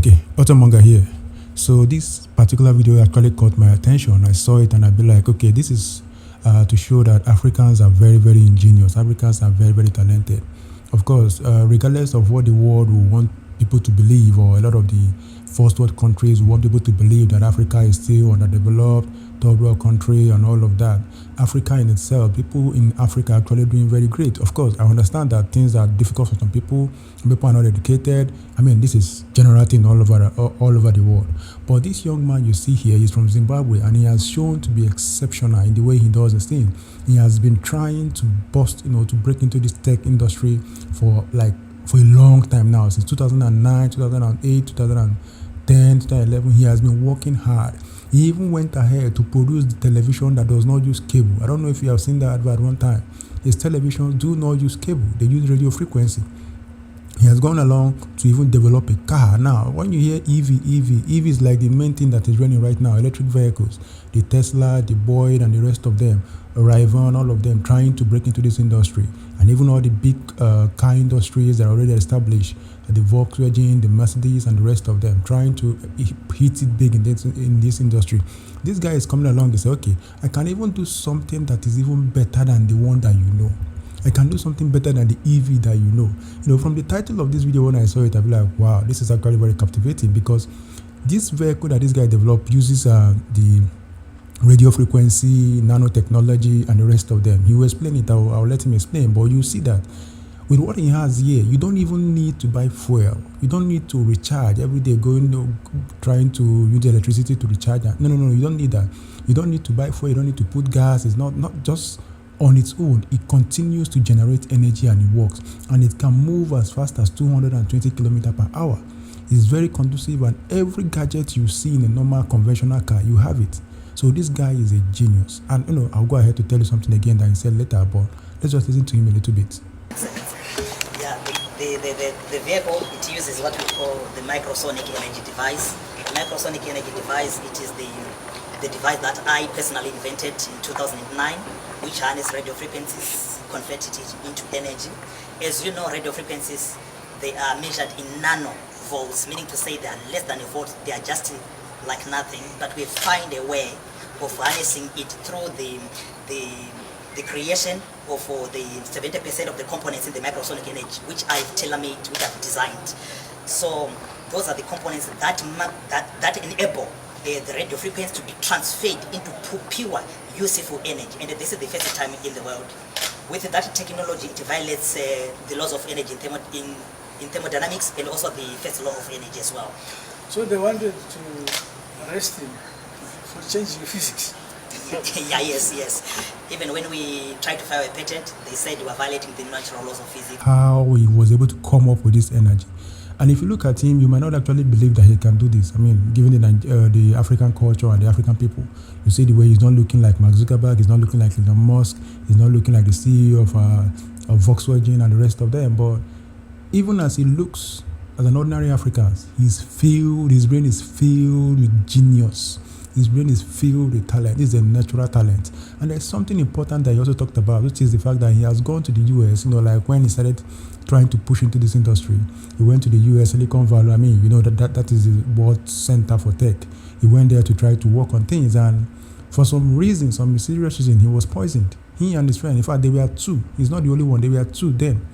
Okay, Automonger here. So this particular video actually caught my attention. I saw it and I'd be like, okay, this is to show that Africans are very, very ingenious. Africans are very, very talented. Of course, regardless of what the world will want people to believe, or a lot of the first world countries want people to believe that Africa is still underdeveloped, third world country and all of that. Africa in itself, people in Africa are actually doing very great. Of course, I understand that things are difficult for some people are not educated. I mean, this is general thing all over the world. But this young man you see here is from Zimbabwe, and he has shown to be exceptional in the way he does his thing. He has been trying to to break into this tech industry for a long time now, since 2009, 2008, 2010, 2011. He has been working hard. He even went ahead to produce the television that does not use cable. I don't know if you have seen that advert one time. His televisions do not use cable. They use radio frequency. He has gone along to even develop a car. Now, when you hear EV is like the main thing that is running right now, electric vehicles. The Tesla, the Boyd, and the rest of them, Arrival, all of them trying to break into this industry. And even all the big car industries that are already established, the Volkswagen, the Mercedes, and the rest of them, trying to hit it big in this industry. This guy is coming along and say, okay, I can even do something that is even better than the one that you know. I can do something better than the EV that you know. From the title of this video, when I saw it, I'd be like, wow, this is actually very captivating, because this vehicle that this guy developed uses the radio frequency, nanotechnology, and the rest of them. He will explain it. I'll let him explain. But you see that with what he has here, you don't even need to buy fuel. You don't need to recharge every day, trying to use electricity to recharge. No, you don't need that. You don't need to buy fuel. You don't need to put gas. It's not just on its own. It continues to generate energy and it works. And it can move as fast as 220 kilometers per hour. It's very conducive, and every gadget you see in a normal conventional car, you have it. So this guy is a genius. And I'll go ahead to tell you something again that he said later, but let's just listen to him a little bit. Yeah, the vehicle, it uses what we call the microsonic energy device. The microsonic energy device, it is the device that I personally invented in 2009, which harness radio frequencies, converted it into energy. As you know, radio frequencies, they are measured in nanovolts, meaning to say they are less than a volt. They are just like nothing, but we find a way of harnessing it through the creation of the 70% of the components in the microsonic energy, which I've tailor-made, which I've designed. So those are the components that enable the radio frequency to be transferred into pure, useful energy. And this is the first time in the world. With that technology, it violates the laws of energy in thermodynamics, and also the first law of energy as well. So they wanted to arrest him for changing physics. Yeah, yes. Even when we tried to file a patent, they said we were violating the natural laws of physics. How he was able to come up with this energy. And if you look at him, you might not actually believe that he can do this. I mean, given the African culture and the African people, you see the way he's not looking like Mark Zuckerberg, he's not looking like Elon Musk, he's not looking like the CEO of Volkswagen and the rest of them. But even as he looks as an ordinary African, his brain is filled with genius. His brain is filled with talent. This is a natural talent. And there's something important that he also talked about, which is the fact that he has gone to the US, like when he started trying to push into this industry. He went to the US, Silicon Valley. I mean, that is the world center for tech. He went there to try to work on things, and for some reason, some mysterious reason, he was poisoned. He and his friend, in fact, they were two. He's not the only one. They were two then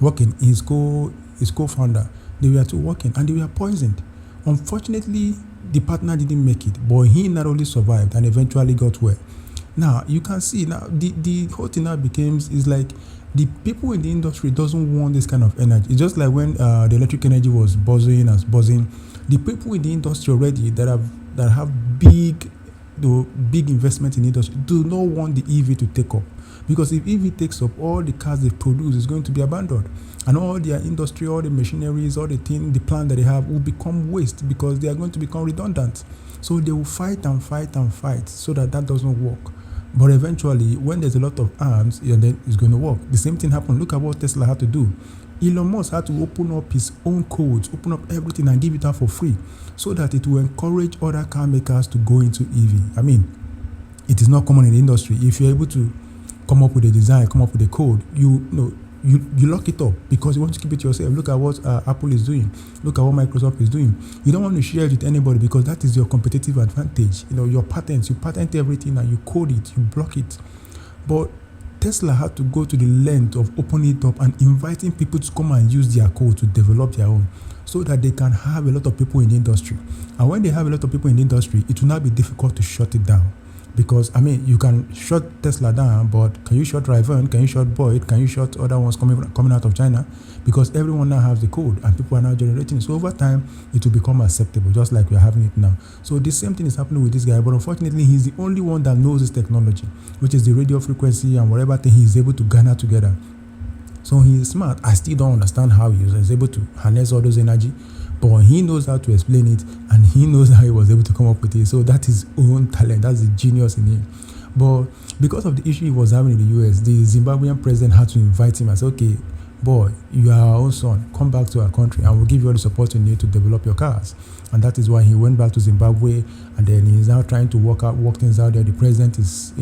working. His co-founder, they were two working, and they were poisoned. Unfortunately, the partner didn't make it, but he not only survived and eventually got well. Now you can see now the whole thing now is like the people in the industry doesn't want this kind of energy. It's just like when the electric energy was buzzing. The people in the industry already that have big investment in the industry do not want the EV to take up, because if EV takes up, all the cars they produce is going to be abandoned, and all their industry, all the machineries, all the plant that they have will become waste, because they are going to become redundant. So they will fight so that doesn't work. But eventually, when there's a lot of arms, then it's going to work. The same thing happened. Look at what Tesla had to do. Elon Musk had to open up his own codes, open up everything and give it out for free, so that it will encourage other car makers to go into EV. I mean, it is not common in the industry. If you're able to come up with a design, come up with a code, you lock it up because you want to keep it yourself. Look at what Apple is doing. Look at what Microsoft is doing. You don't want to share it with anybody because that is your competitive advantage. Your patents, you patent everything and you code it, you block it. But Tesla had to go to the length of opening it up and inviting people to come and use their code to develop their own, so that they can have a lot of people in the industry. And when they have a lot of people in the industry, it will not be difficult to shut it down. Because, you can shut Tesla down, but can you shut Riven? Can you shut Boyd? Can you shut other ones coming out of China? Because everyone now has the code and people are now generating it. So over time, it will become acceptable, just like we are having it now. So the same thing is happening with this guy, but unfortunately, he's the only one that knows this technology, which is the radio frequency and whatever thing he's able to garner together. So he is smart. I still don't understand how he was able to harness all those energy, but he knows how to explain it and he knows how he was able to come up with it. So that is his own talent. That's the genius in him. But because of the issue he was having in the US, the Zimbabwean president had to invite him and say, okay, boy, you are our own son. Come back to our country and we'll give you all the support you need to develop your cars. And that is why he went back to Zimbabwe, and then he's now trying to work things out there. The president is,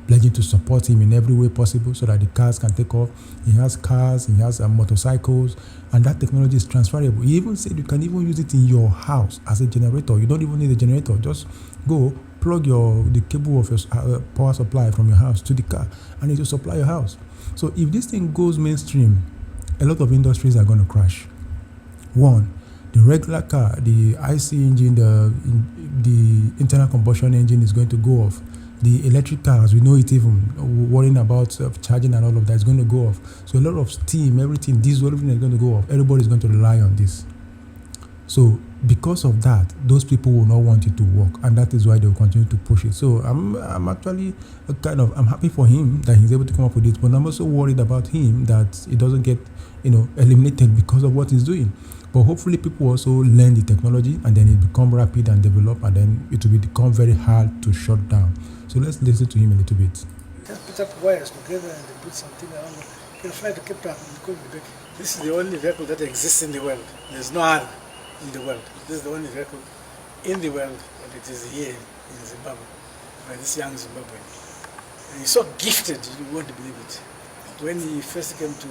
pledging to support him in every way possible so that the cars can take off. He has cars, he has motorcycles, and that technology is transferable. He even said you can even use it in your house as a generator. You don't even need a generator. Just go plug the cable of your power supply from your house to the car, and it will supply your house. So if this thing goes mainstream, a lot of industries are going to crash. One, the regular car, the IC engine, the internal combustion engine is going to go off. The electric cars, we know it even, worrying about charging and all of that is going to go off. So a lot of steam, everything, diesel, everything is going to go off. Everybody's going to rely on this. So because of that, those people will not want it to work, and that is why they will continue to push it. So I'm actually I'm happy for him that he's able to come up with it, but I'm also worried about him that it doesn't get eliminated because of what he's doing. But hopefully people also learn the technology, and then it become rapid and develop, and then it will become very hard to shut down. So let's listen to him a little bit. Just put up wires together and they put something around it. You can fly to Cape Town and call it back. This is the only vehicle that exists in the world. There's no other in the world. This is the only vehicle in the world, and it is here in Zimbabwe by this young Zimbabwean. And he's so gifted, you won't believe it. When he first came to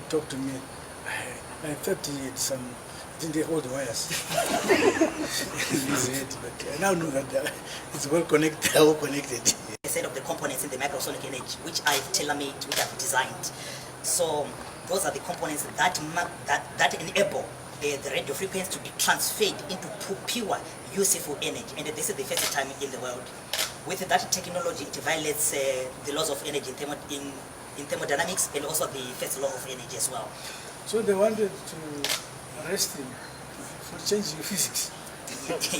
talk to me, I thought he had didn't have all the wires in his head, but I now know that it's well connected. Instead of the components in the microsonic energy, which I've tailor-made, which I've designed. So those are the components that enable the radio frequency to be transferred into pure, useful energy. And this is the first time in the world. With that technology, it violates the laws of energy in thermodynamics, and also the first law of energy as well. So they wanted to arrest him for changing physics.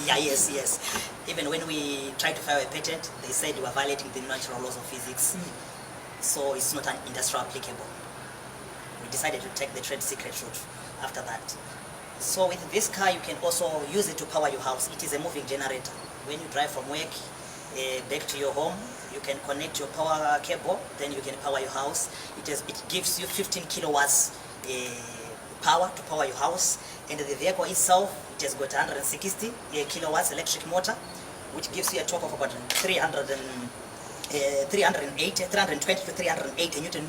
Yeah, yes. Even when we tried to file a patent, they said we are violating the natural laws of physics. So it's not an industrial applicable. We decided to take the trade secret route after that. So with this car, you can also use it to power your house. It is a moving generator. When you drive from work back to your home, you can connect your power cable, then you can power your house. It gives you 15 kilowatts power to power your house, and the vehicle itself, it has got 160 kilowatts electric motor, which gives you a torque of about 320 to 380 newton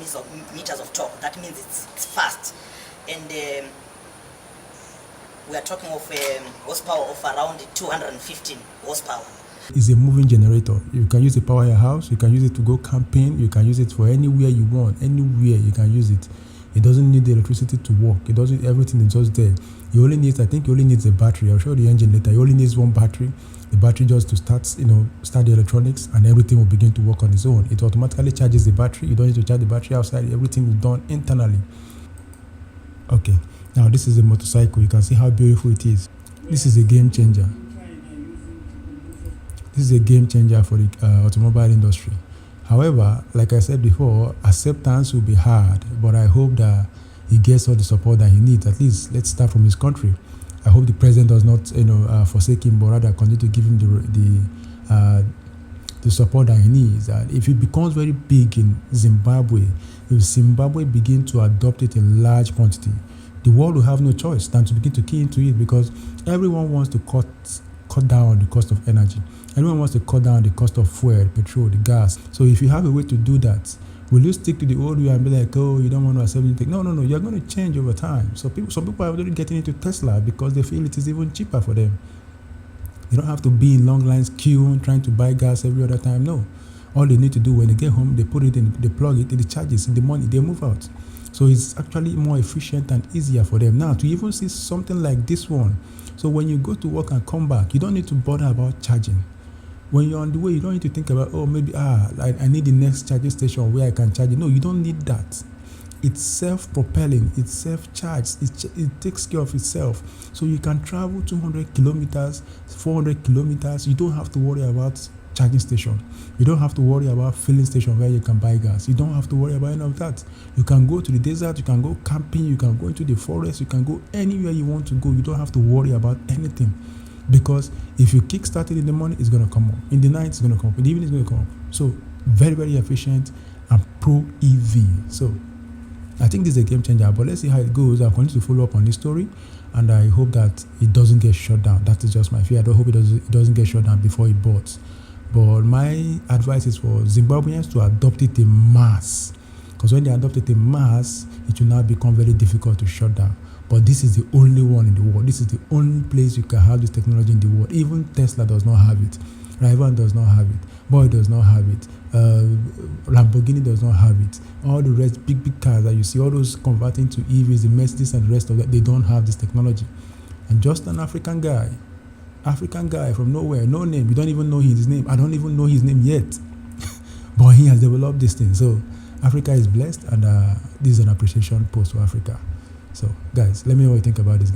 meters of torque. That means it's fast, and we are talking of horsepower of around 215 horsepower. It's a moving generator. You can use it to power your house, you can use it to go camping, you can use it for anywhere you want, anywhere you can use it. It doesn't need the electricity to work. It doesn't, everything is just there. He only needs a battery. I'll show you the engine later. He only needs one battery. The battery just to start the electronics, and everything will begin to work on its own. It automatically charges the battery. You don't need to charge the battery outside. Everything is done internally. Okay, now this is a motorcycle. You can see how beautiful it is. This is a game changer. This is a game changer for the automobile industry. However, like I said before, acceptance will be hard, but I hope that he gets all the support that he needs. At least let's start from his country. I hope the president does not forsake him, but rather continue to give him the support that he needs. If it becomes very big in Zimbabwe, if Zimbabwe begin to adopt it in large quantity, the world will have no choice than to begin to key into it, because everyone wants to cut down on the cost of energy. Everyone wants to cut down the cost of fuel, petrol, the gas. So if you have a way to do that Will you stick to the old way and be like, oh, you don't want to accept anything? No. You're going to change over time. So some people are already getting into Tesla because they feel it is even cheaper for them. You don't have to be in long lines queuing, trying to buy gas every other time. No. All they need to do when they get home, they put it in, they plug it, it charges in the morning, they move out. So it's actually more efficient and easier for them. Now, to even see something like this one, so when you go to work and come back, you don't need to bother about charging. When you're on the way, you don't need to think about, oh, maybe, I need the next charging station where I can charge it. No, you don't need that. It's self-propelling, it's self-charged, it takes care of itself. So you can travel 200 kilometers, 400 kilometers. You don't have to worry about charging station. You don't have to worry about filling station where you can buy gas. You don't have to worry about any of that. You can go to the desert, you can go camping, you can go into the forest, you can go anywhere you want to go. You don't have to worry about anything. Because if you kickstart it in the morning, it's going to come up. In the night, it's going to come up. In the evening, it's going to come up. So very, very efficient and ProEv. So I think this is a game changer, but let's see how it goes. I'll continue to follow up on this story, and I hope that it doesn't get shut down. That is just my fear. I don't hope it doesn't get shut down before it boards. But my advice is for Zimbabweans to adopt it in mass, because when they adopt it in mass, it will now become very difficult to shut down. But this is the only one in the world. This is the only place you can have this technology in the world. Even Tesla does not have it. Rival does not have it. Boy does not have it. Lamborghini does not have it. All the rest, big cars that you see, all those converting to EVs, the Mercedes and the rest of that, they don't have this technology. And just an African guy from nowhere, no name. You don't even know his name. I don't even know his name yet. But he has developed this thing. So Africa is blessed, and this is an appreciation post to Africa. So guys, let me know what you think about this guy.